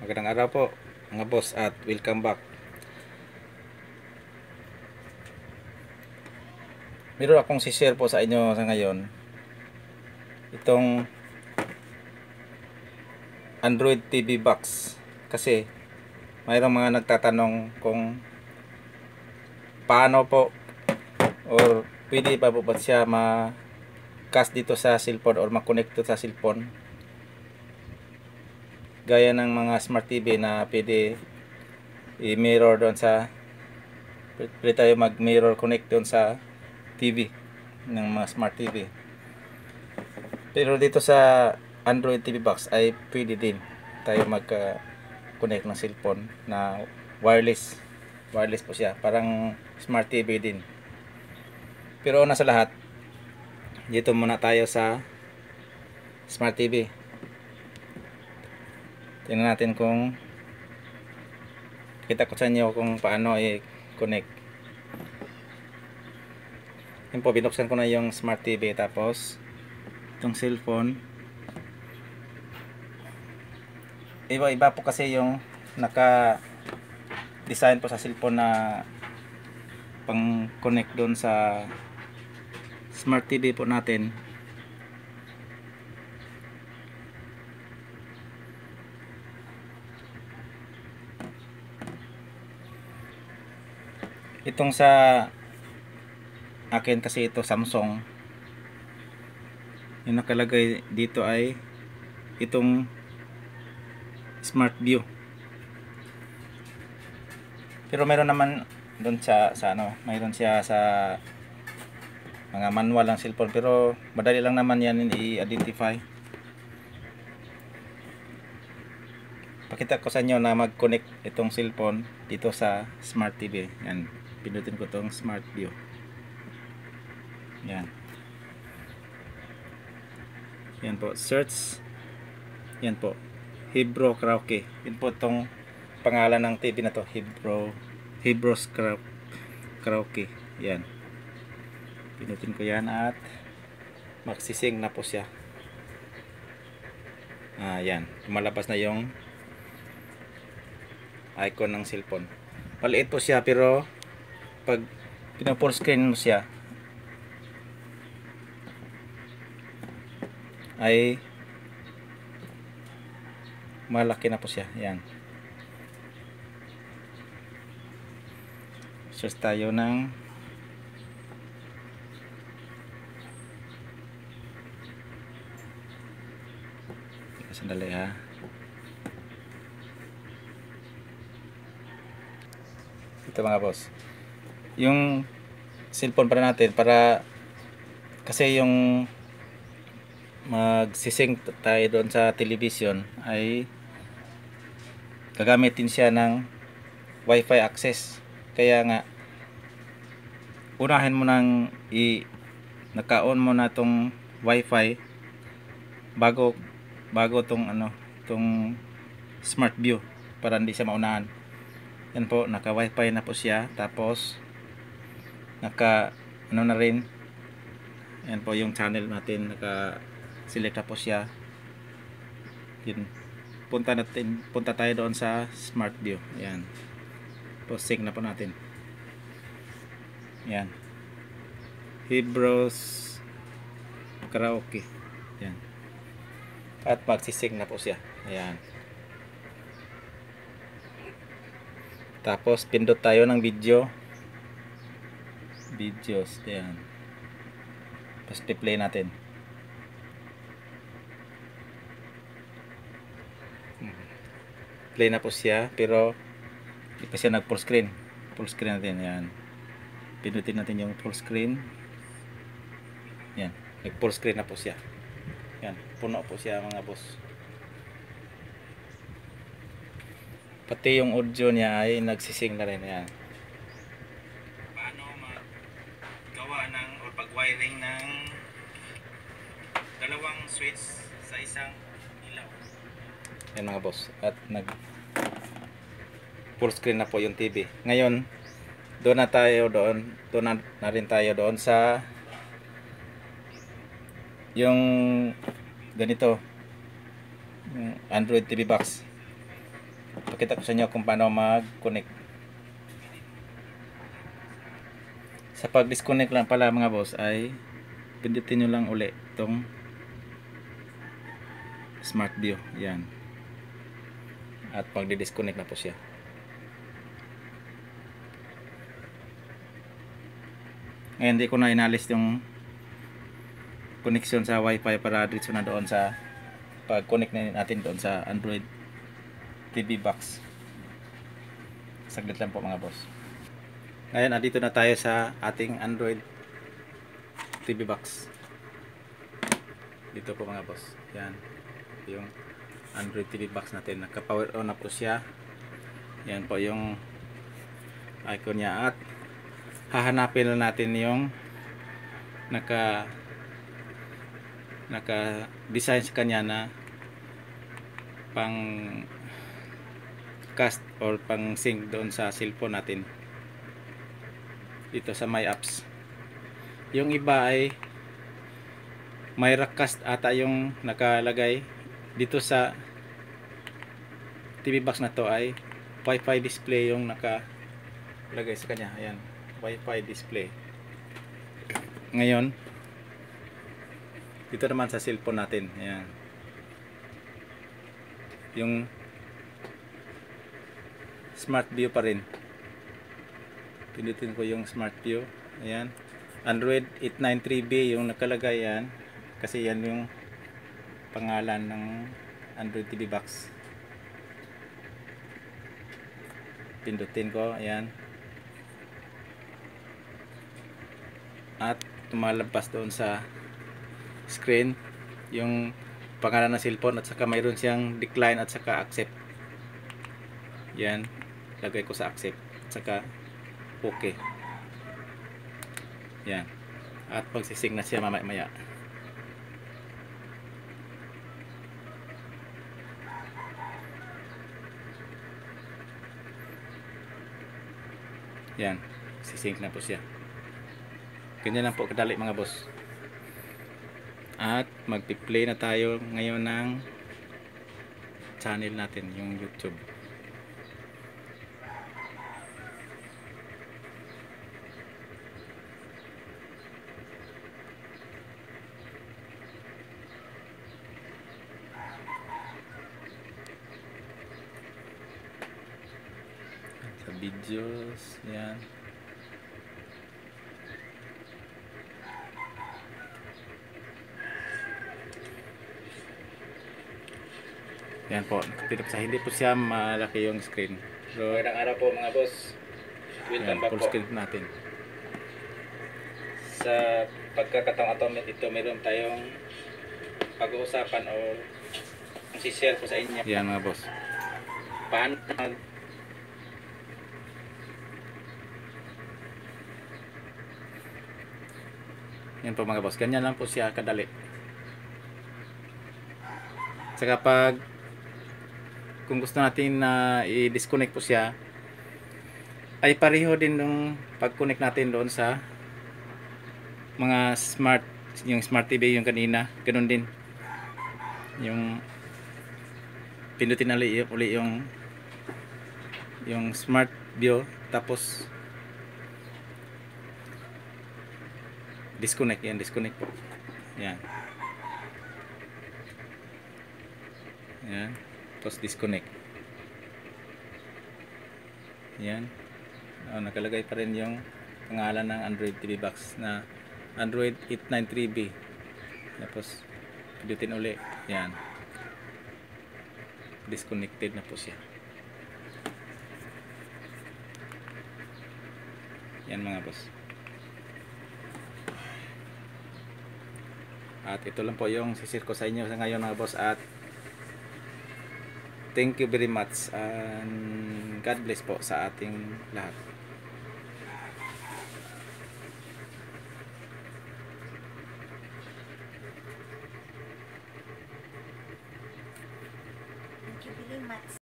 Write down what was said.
Magandang araw po mga boss at welcome back. Meron akong si-share po sa inyo sa ngayon. Itong Android TV box. Kasi mayroong mga nagtatanong kung paano po or pwede pa po ba siya ma-cast dito sa cellphone or ma-connect dito sa cellphone. Gaya ng mga smart TV na pwede i-mirror doon sa pwede tayo mag-mirror connect doon sa TV ng mga smart TV. Pero dito sa Android TV box ay pwede din tayo mag-connect ng cellphone na wireless. Wireless po siya, parang smart TV din. Pero una sa lahat, dito muna tayo sa smart TV. Tingnan natin kung kita ko sa inyo kung paano i-connect. Yun po, binuksan ko na yung smart TV, tapos itong cellphone. Iba po kasi yung naka-design po sa cellphone na pang connect doon sa smart TV po natin. Itong sa akin kasi ito Samsung, yung nakalagay dito ay itong Smart View. Pero mayroon naman doon sa ano, mayroon siya sa mga manual ng cellphone, pero madali lang naman yan i-identify. Pakita ko sa inyo na mag-connect itong cellphone dito sa Smart TV. Yan, pindutin ko itong Smart View. Yan. Yan po, search. Yan po, Hebro Karaoke. Yan po itong pangalan ng TV na to, Hebro's Karaoke. Yan. Pinutin ko yan at magsising na po siya. Yan, lumalabas na yung icon ng cellphone. Maliit po siya, pero pag pina-full screen mo siya ay malaki na po siya. Yan. Search tayo ng sandali ha. Ito mga boss, yung cellphone para natin, para kasi yung magsisync tayo doon sa television ay gagamitin siya ng wifi access. Kaya nga unahin mo nang naka-on mo na tong wifi bago tong tong Smart View, para hindi siya maunahan. Yan po, naka wifi na po siya, tapos naka na rin. Yan po yung channel natin, naka select na po siya. Yun, punta tayo doon sa Smart View. Yan po, sync na po natin. Yan, Hebro's Karaoke. Yan, at magsisync na po siya. Ayan. Tapos pindot tayo ng videos. Ayan. Tapos play natin. Play na po siya, pero hindi pa siya nag full screen. Full screen natin. Ayan. Pindutin natin yung full screen. Yan, nag full screen na po siya. Yan, puno po siya mga boss. Pati yung audio niya ay nagsising na rin. Yan. Paano maggawa ng o pag-wiring ng dalawang switch sa isang ilaw. Yan mga boss, at nag full screen na po yung TV. Ngayon, doon na rin tayo doon sa yung ganito, Android TV box. Pakita ko sa inyo kung paano mag-connect. Sa pag-disconnect lang pala mga boss ay pindutin nyo lang uli itong Smart View. Yan. At magdi-disconnect na po siya. Ngayon hindi ko na inalis yung connection sa wifi para diretso na doon sa pag-connect natin doon sa Android TV box. Saglit lang po mga boss. Ngayon andito na tayo sa ating Android TV box. Dito po mga boss. Yan. Yung Android TV box natin. Naka-power on na po siya. Yan po yung icon niya at hahanapin na natin yung naka-design sa kanya na pang cast or pang sync doon sa cellphone natin dito sa My Apps. Yung iba ay may Rockcast ata yung nakalagay dito sa TV box na to ay Wi-Fi display yung nakalagay sa kanya. Ayan, Wi-Fi display. Ngayon dito naman sa cellphone natin, ayan, yung Smart View pa rin. Pindutin ko yung Smart View. Ayan, Android 893B yung nakalagay yan kasi yan yung pangalan ng Android TV box. Pindutin ko, ayan, at tumalabas doon sa screen yung pangalan ng cellphone at saka mayroon siyang decline at saka accept. Yan, lagay ko sa accept at saka okay. Yan, at magsising na siya mamaya. Yan, sisync na po siya. Ganyan lang po kadali mga boss. At magpi-play na tayo ngayon ng channel natin, yung YouTube. Sa videos, yan. Yan po, nakapilok sa hindi po siya malaki yung screen. So, magandang araw po mga boss. Welcome back full screen natin. Sa pagkakataon ito, meron tayong pag-uusapan o i-share ko sa inyo. Yan mga boss. Paano yan po mga boss, ganyan lang po siya kadali. Saka pag kung gusto natin na i-disconnect po siya ay pareho din ng pag-connect natin doon sa mga yung Smart TV yung kanina, ganun din. Yung pindutin uli yung Smart View tapos disconnect, yan, disconnect po. Yan. Yan. Tapos disconnect. Yan. Nakalagay pa rin yung pangalan ng Android TV box na Android 893B. Tapos pindutin uli. Yan. Disconnected na po siya. Yan mga boss. At ito lang po yung sisir ko sa inyo sa ngayon mga boss, at thank you very much and God bless po sa ating lahat.